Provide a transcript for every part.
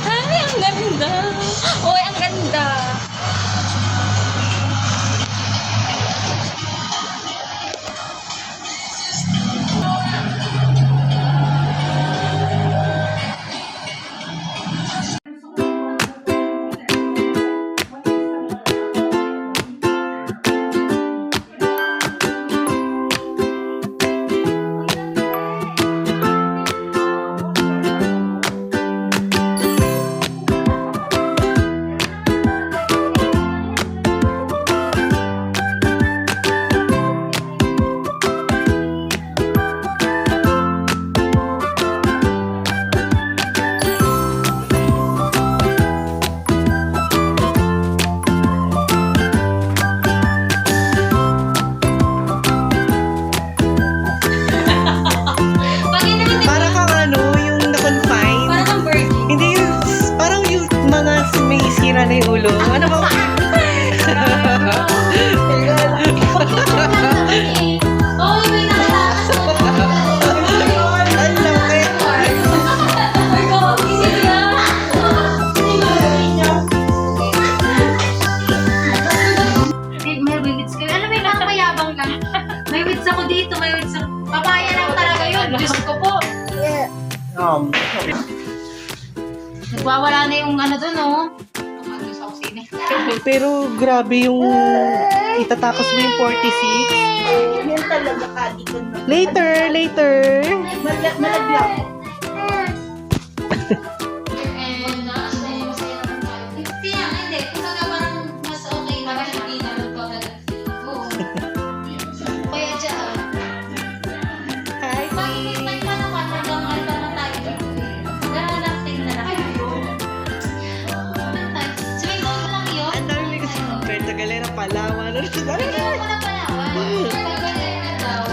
Ay, ang ganda. Uy, ang ganda. Para kang ano, yung na-confine. Parang ang bird. Hindi yung, parang yung mga may sira na yung ulo. Ano ba? Oh, may nakatakas. Ang laki. Ay, ko, isip na. May wits kayo. Alam mo yung nakamayabang lang. May wits ako dito, may wits ako. Papaya lang talaga yun. Diyos ko po. Nagwawala na yung ano dun, oh. Ano sa kusina. Pero grabe yung itatapos mo yung 46. Yan talaga kadi ko na. Later. Malaglag. Hindi. Kumbaga parang mas okay na hindi na magpapalagay. Kaya dyan. Hi, Pag-ibig pa naman hanggang ano pa naman tayo dito. Ganalasting na lang. So may gold lang yun. ang dami kasi compared sa galera Palawan. Ano Hindi mo na palawan. Pagkagaling na daw.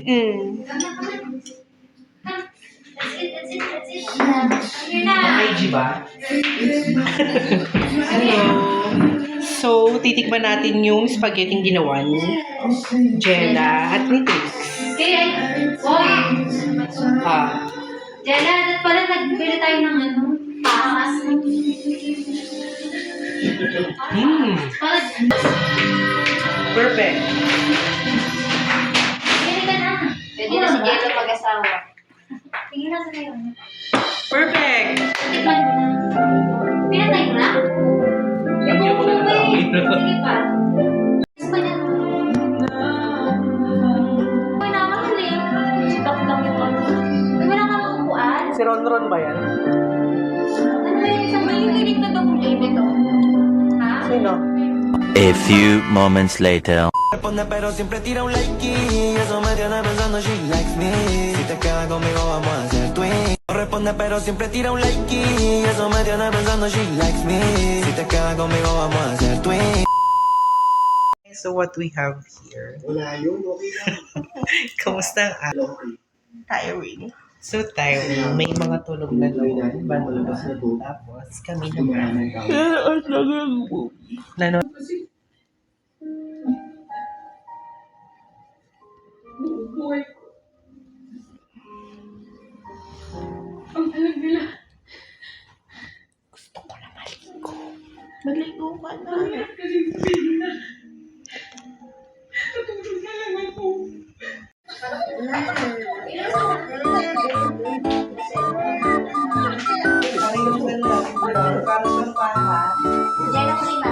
Mm. Hello. So, titikman natin yung spaghetti ginawa ni Jella at ni Trix. Kaya, oy! Ah, Jella, dapat pala nagbili tayo ng ano, takas. Pala, perfect. bili ka na. Pwede na si Jella mag-asawa. Tingin na sa ngayon. Perfect. Tikman mo na. Pinatay mo na? Lagyan mo na lang. Sige pa. Gusto ba niya? Uy, naman eh. Stock lang yung ano. Uy, wala ka makukuhaan. Si Ronron ba yan? Ano ba yung isang malilinig na document ito? Ha? Sino? A few moments later. Responde pero siempre tira un like y eso me tiene pensando she likes me. Si te quedas conmigo vamos a hacer twin. No responde pero siempre tira un like y eso me tiene pensando she likes me. Si te quedas conmigo vamos a hacer twin. So what we have here. Wala yun, okay lang. Kamusta ang araw? Tiring. So tiring. May mga tulog na doon. Tapos kami naman. Nanonood. Gusto ko na maligo. Maligo ka na. Jella ko rin ba?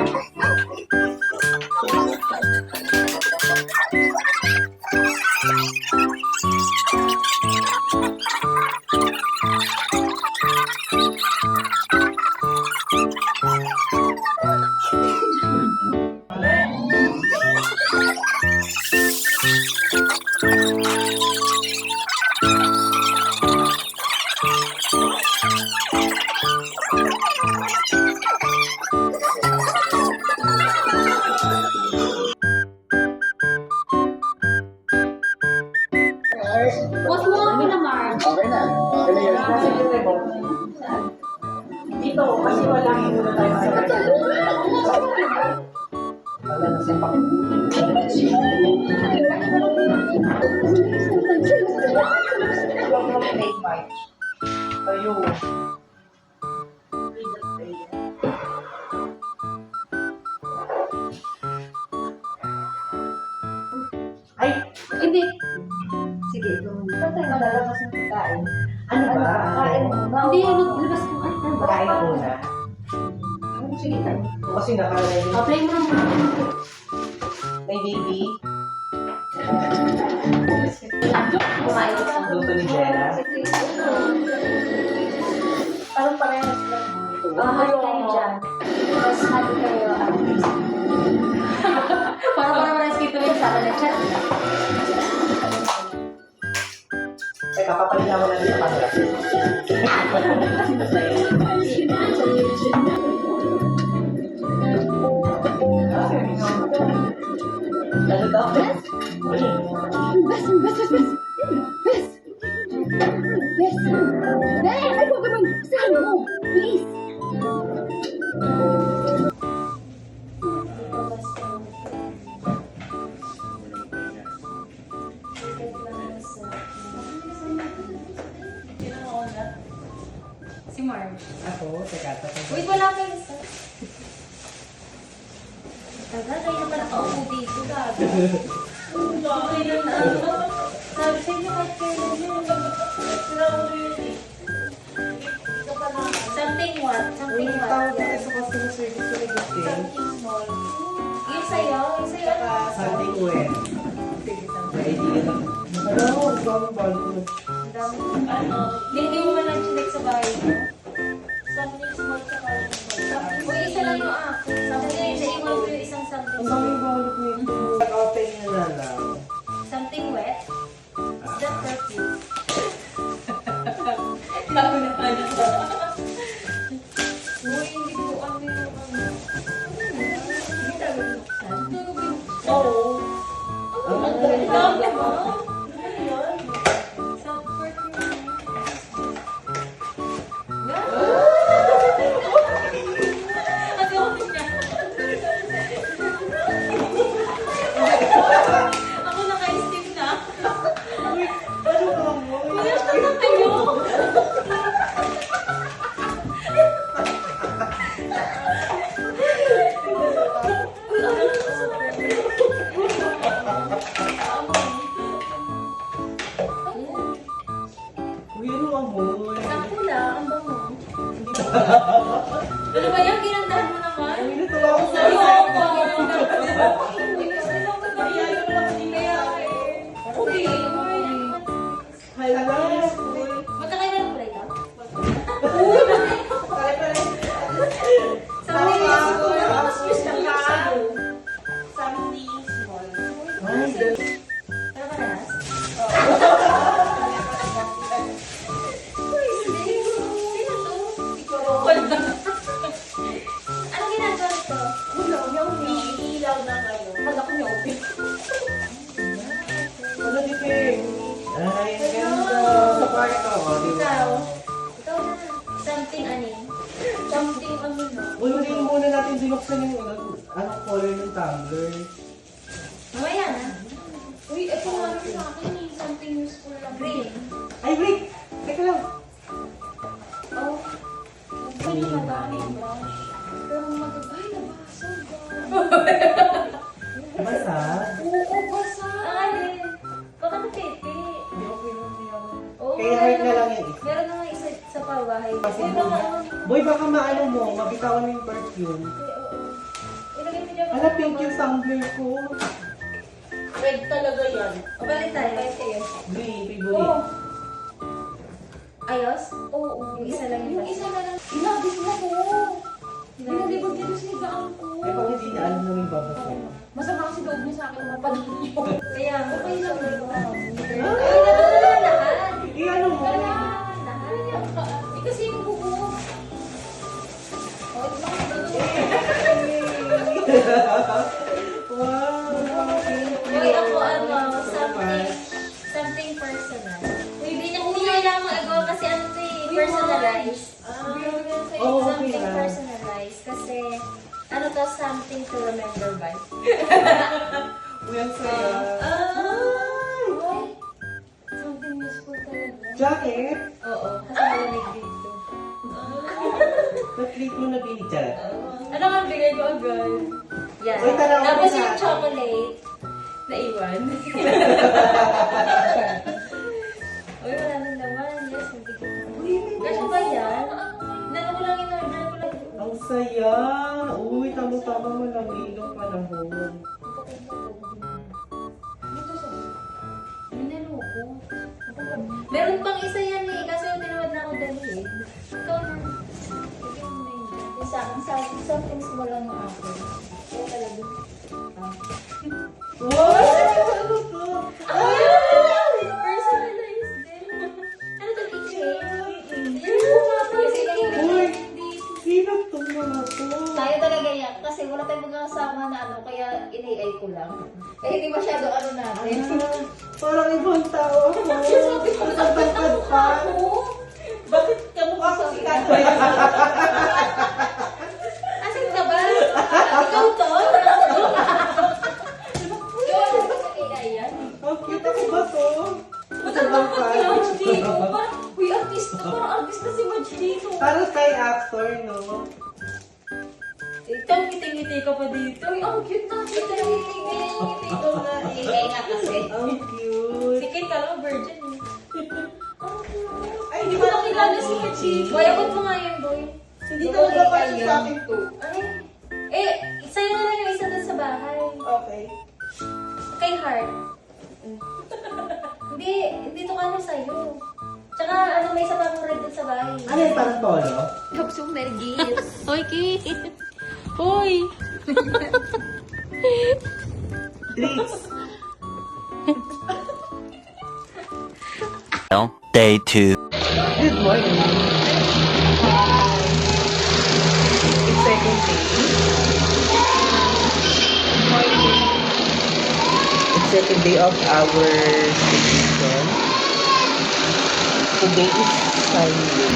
tayo. Ay, Hindi. Sige, ito. Malalabas ng pagkain. ano ba? Kain mo na. Hindi, labas ko. Ay, ano ba? Kain muna. Sige, tayo. Kasi nakalagay yung Play mo naman. may baby. Kumain ka. Luto ni Jenna. Parang parehas lang. Hati kayo dyan. Tapos hati kayo. Para kita yung sa na chat. Teka, papalila mo na rin sa camera. Ano daw? Si Marge. Ako, teka, tapos. Wait, wala kayo isa. Tagal, kayo na pala kaupo dito. Gabi. Okay lang na ano. Sabi sa inyo, kahit kayo yun. Something what? Something what? Tawag tayo sa customer service ko na Something small. Yung sa'yo? Yung sa'yo? something when. May idea lang. Ano? Ang daming balon. Ang dami. Ano? Hindi mo man lang chinek sa bahay mo. Something small sa bahay mo. Uy, isa lang yung akin. Something sa iwan ko yung isang something Ang small. daming balon nito. Nag-open niya na lang. Something wet? Is that perfume? Uy, hindi ko ano yung ano. Hindi talaga binuksan. Oo. Ang dami mo. Some perfume. Ang dami niya. Ako naka-steam na. Ano ba mo? Wala na kayo. Uy, ano ang moy? Sakto lang, ang bango. Ano ba yan? Ginandahan mo naman? Ay, natuwa ako sa Ayoko! Hindi ko sila kaya okay. Hala. Basta kayo na pala ito? Ay, dahil. Pero parehas? Ano ginagawa ito? Ano dito eh? Ay, ang ganda. Sa kwarto. O, di ba? Ikaw na. Something aning. Something ano no? Uy, hindi muna natin binuksan yung anong color ng tumbler. Mamaya na. Uy, ito nga rin sa akin eh. Something useful lang. Green. Ay, wait! Teka lang. Oh. Pwede magamit brush. Pero ay, nabasag Basa? Oo, basa. Ay, baka napipi. Hindi, okay lang yan. Oo, Kaya meron hard na naman- lang yan eh. Meron na nga isa sa pabahay. Kasi Uy, baka ano. Boy, baka maano mo, mabitawan mo yung perfume. Ay, oo. Ilagay mo dyan. Hala, pink yung tumbler ko. Red talaga yan. O, balik tayo. Balik tayo. Green, Oo. favorite. Ayos? Oo. Yung isa lang yung isa na lang. Inabis na ko. Binalibag dito sa higaan ko. Eh, pag hindi niya alam na may babasa. Masama kasi loob niya sa akin mapagin niyo. Kaya, okay lang yun. Ay, nato na lahat. Eh, ano mo? Lahat. Eh, kasi yung buko. Oh, ito ba Wow! Uy, ako ano, something personal. Uy, hindi kailangan magawa kasi ano ito eh, personalized. Oh, okay Something lang. personalized. Kasi, ano to, something to remember by. Uy, ang saya. Uy, something useful talaga. Jacket? Oo, kasi malamig din. Na-treat mo na binigyan. Ano nga bigay ko agad? Yan. Uy, tara, Tapos umpisa. yung chocolate, naiwan. Uy, wala nang laman. Yes, nabigyan ko. Kasi ba yan? Nano ko lang in-order ko lang. Ang saya! Uy, tama-tama mo lang ilong panahon. Minaloko. Meron pang isa yan eh, kaso yung tinawad na ako dalhin. Ikaw na. Bigyan mo na yun. Yung sa akin, something small lang ng ako. Kaya talaga. Wow! Ano to? Personalized din. Ano to, keychain? Yan yung Kasi Uy! Sino to mga to? tayo talaga yan. Kasi wala tayong magkakasama na ano, kaya in-AI ko lang. Kaya hindi masyado ano natin. Parang ibang tao ako. Ang bangkad pa. Bakit kamukha ko si Katoy? Asan ka ba? Ikaw to? Yun, sa AI yan. Ang cute ako ba to? Ang bangkad. Uy, artista. Parang artista si Madge dito. Parang kay actor, no? Ikaw, ngiti-ngiti ka pa dito. Uy, ang cute na. Ito yung ngiti ko na AI nga kasi. Ang cute. Si Kate, kala ko virgin eh. Ay, Hindi ko nakilala si Madge. Boy, abot mo nga yun, boy. Hindi talaga pa siya sa akin to. Ay, eh, sa'yo na lang yung isa dun sa bahay. Okay. Kay Heart. Hindi to kano sa'yo. Tsaka, ano, may isa pa akong red dun sa bahay. Ano yung parang polo? Kapsong Mergis. Hoy, Kate. Hoy. Treats. Day 2. Good morning. It's second day. It's second day of our vacation. Today is Sunday.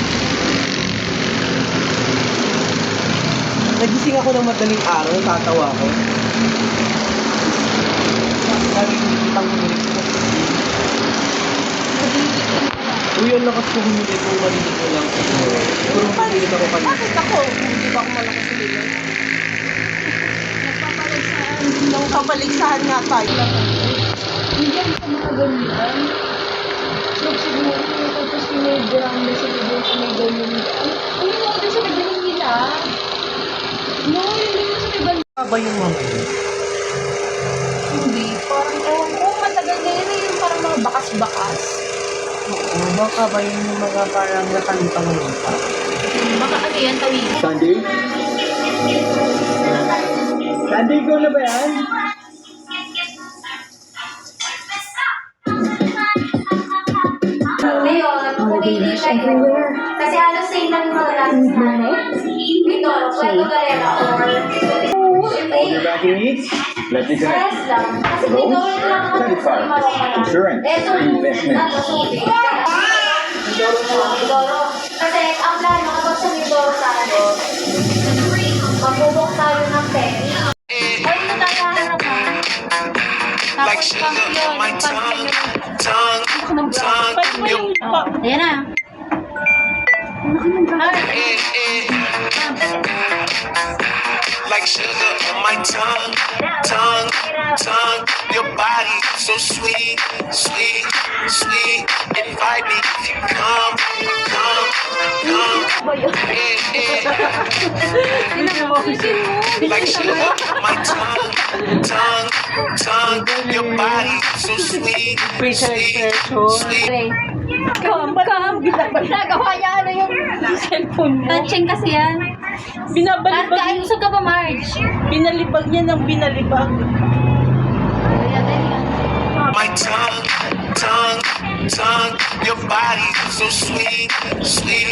Nagising ako ng madaling araw, tatawa ko. Sabi ko, kitang humilig ko. Uy, ang lakas ko humilig ko, malilig ko lang siguro. Siguro humilig ako kanina. Bakit ako? Hindi ba ako malakas humilig? Nagpapaligsahan nga tayo. Hindi ko mga ganyan. Nagsiguro ko tapos may drama sa video sa may ganyan. Ano mo doon sa may ganyan nila? No, hindi mo sa may ganyan. Ba yung mga yun? Hindi. Parang, matagal na yun. Yung parang mga bakas-bakas. Oo, baka ba yung mga parang nakalutang lupa? Baka ano yan, tawid. Sandy? Sandy, ikaw na ba yan? Ngayon, pumili kayo. Kasi halos same lang yung mga last namin. Mindoro, Puerto Galera, or All your banking needs? Let me connect. Yes lang. Kasi Mindoro lang ako. Credit card, insurance, investment. Mindoro. Kasi ang plano kapag sa Mindoro tayo, magbubok tayo ng penny. Ayun na tayo harap ha. Like Tapos sugar pang yun, on my pang tongue, Ayan na. like sugar on my tongue. Your body so sweet, sweet, sweet. Invite me if you come. Like sugar on my tongue. Your body so sweet, sweet, sweet. Ginagawa niya ano yung cellphone mo. Touching kasi yan. Binabalibag, Kaayusan ka ba, Marge? binalibag niya ng binalibag. My tongue, your body so sweet, sweet,